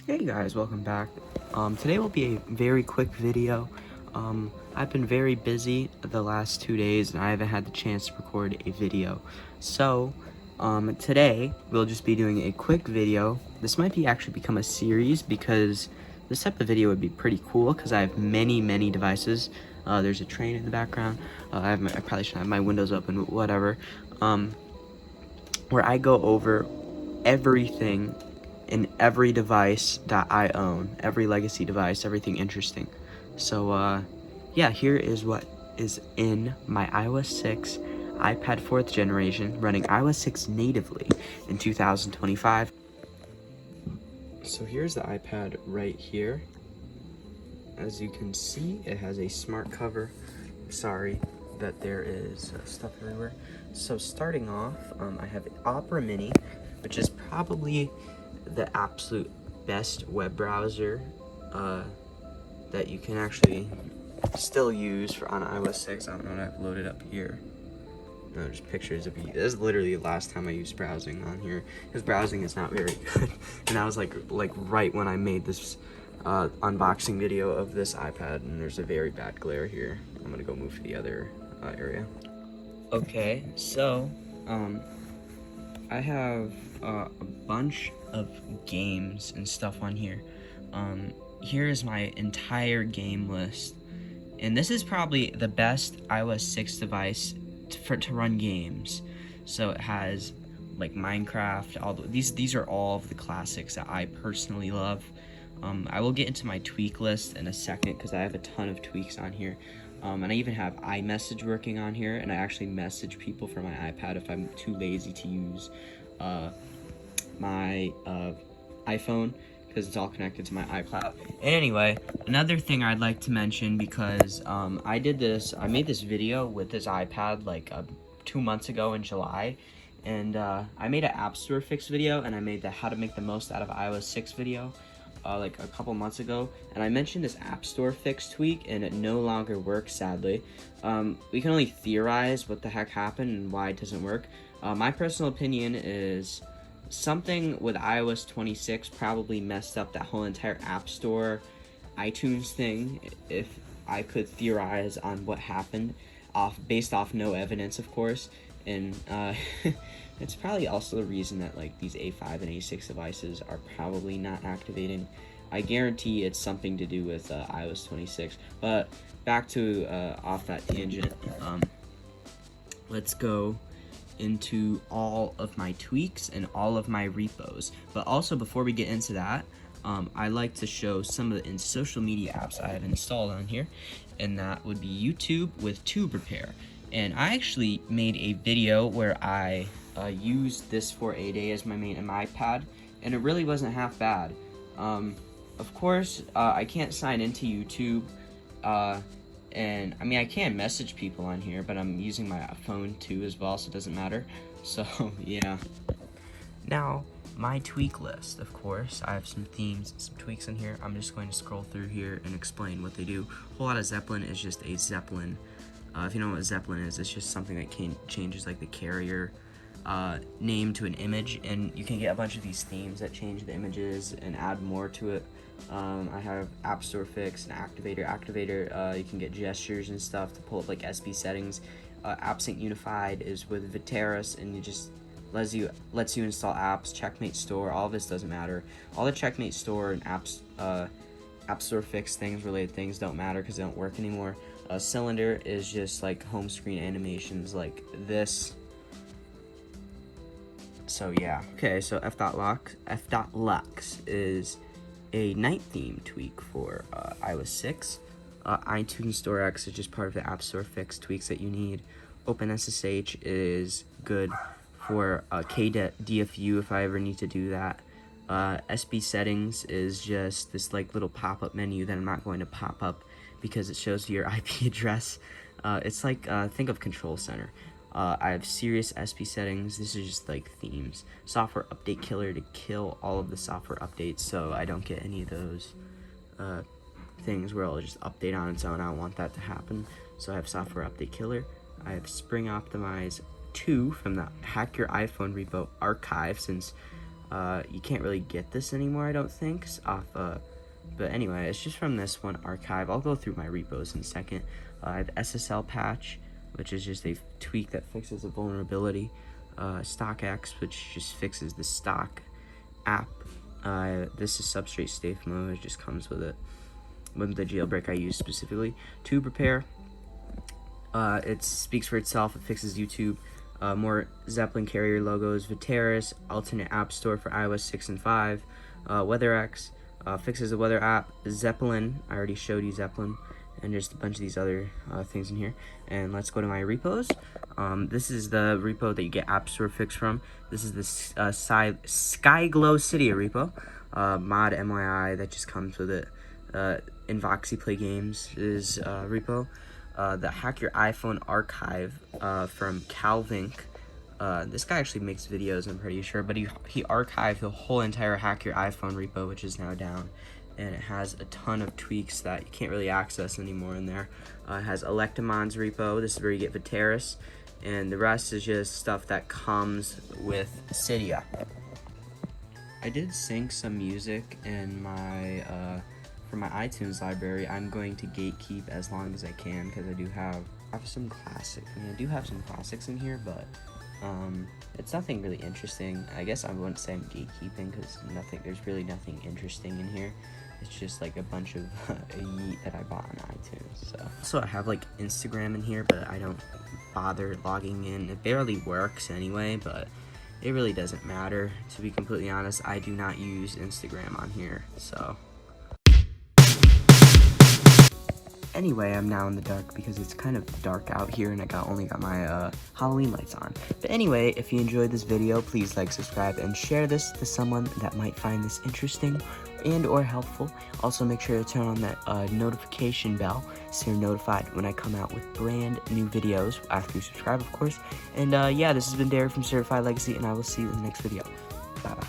Hey guys, welcome back. Today will be a very quick video. I've been very busy the last 2 days and I haven't had the chance to record a video. So, today we'll just be doing a quick video. This might be actually become a series because this type of video would be pretty cool because I have many devices. There's a train in the background. I probably should have my windows open, but whatever. Where I go over everything in every device that I own, every legacy device, everything interesting. So yeah, here is what is in my iOS 6 iPad 4th generation running iOS 6 natively in 2025. So here's the iPad right here. As you can see, it has a smart cover. Sorry that there is stuff everywhere. So starting off, I have Opera Mini, which is probably the absolute best web browser that you can actually still use on iOS 6. I don't know what I've loaded up here. No, just pictures of you. This is literally the last time I used browsing on here, because browsing is not very good. And that was like right when I made this unboxing video of this iPad, and there's a very bad glare here. I'm gonna go move to the other area. Okay, so I have a bunch of games and stuff on here. Here is my entire game list, and this is probably the best iOS 6 device to run games. So it has like Minecraft. These are all of the classics that I personally love. I will get into my tweak list in a second because I have a ton of tweaks on here. And I even have iMessage working on here, and I actually message people from my iPad if I'm too lazy to use my iPhone, because it's all connected to my iCloud. And anyway, another thing I'd like to mention, because I made this video with this iPad like 2 months ago in July, and I made an App Store fix video, and I made the how to make the most out of iOS 6 video like a couple months ago, and I mentioned this App Store fix tweak, and it no longer works, sadly. We can only theorize what the heck happened and why it doesn't work. My personal opinion is something with iOS 26 probably messed up that whole entire App Store iTunes thing, if I could theorize on what happened, based off no evidence, of course. And it's probably also the reason that like these A5 and A6 devices are probably not activating. I guarantee it's something to do with iOS 26. But back to off that tangent, let's go into all of my tweaks and all of my repos. But also, before we get into that, I like to show some of the social media apps I have installed on here, and that would be YouTube with Tube Repair. And I actually made a video where I used this for a day as my main iPad, and it really wasn't half bad. Of course, I can't sign into YouTube, and I mean, I can message people on here, but I'm using my phone too as well, so it doesn't matter. So yeah. Now, my tweak list, of course, I have some themes and some tweaks in here. I'm just going to scroll through here and explain what they do. A whole lot of Zeppelin is just a Zeppelin. If you know what Zeppelin is, it's just something that changes like the carrier name to an image, and you can get a bunch of these themes that change the images and add more to it. I have App Store Fix and Activator. You can get gestures and stuff to pull up like SB settings. AppSync Unified is with Viteris, and you just lets you install apps. Checkmate Store, all of this doesn't matter. All the Checkmate Store and App Store Fix things, related things, don't matter because they don't work anymore. Cylinder is just like home screen animations like this. So yeah. Okay, so f.lux is a night theme tweak for iOS 6. iTunes Store X is just part of the App Store Fix tweaks that you need. OpenSSH is good for KDFU if I ever need to do that. SB settings is just this like little pop-up menu that I'm not going to pop up because it shows your IP address. It's like, think of Control Center. I have serious SB settings. This is just like themes. Software update killer to kill all of the software updates so I don't get any of those things where it'll just update on its own. I don't want that to happen. So I have software update killer. I have Spring Optimize 2 from the Hack Your iPhone repo archive, since You can't really get this anymore, I don't think, but anyway, it's just from this one archive. I'll go through my repos in a second. I have SSL patch, which is just a tweak that fixes a vulnerability. StockX, which just fixes the stock app. This is substrate safe mode. It just comes with it, with the jailbreak I use specifically. Tube repair. It speaks for itself. It fixes YouTube. More Zeppelin carrier logos. Viteris, alternate app store for iOS 6 and 5. WeatherX, fixes the weather app. Zeppelin, I already showed you Zeppelin, and just a bunch of these other things in here. And let's go to my repos. This is the repo that you get App Store fix from. This is the Skyglow Cydia repo. Mod MYI that just comes with it. Invoxy Play Games is repo. The Hack Your iPhone archive from Calvink. This guy actually makes videos, I'm pretty sure, but he archived the whole entire Hack Your iPhone repo, which is now down, and it has a ton of tweaks that you can't really access anymore in there. It has Electamon's repo. This is where you get Viteris, and the rest is just stuff that comes with Cydia. I did sync some music in my for my iTunes library. I'm going to gatekeep as long as I can because I do have some classics. I mean, I do have some classics in here, but it's nothing really interesting. I guess I wouldn't say I'm gatekeeping because there's really nothing interesting in here. It's just like a bunch of yeet that I bought on iTunes. So I have like Instagram in here, but I don't bother logging in. It barely works anyway, but it really doesn't matter. To be completely honest, I do not use Instagram on here, so. Anyway, I'm now in the dark because it's kind of dark out here and I only got my Halloween lights on. But anyway, if you enjoyed this video, please like, subscribe, and share this to someone that might find this interesting and or helpful. Also, make sure to turn on that notification bell so you're notified when I come out with brand new videos after you subscribe, of course. And yeah, this has been Derek from Certified Legacy, and I will see you in the next video. Bye-bye.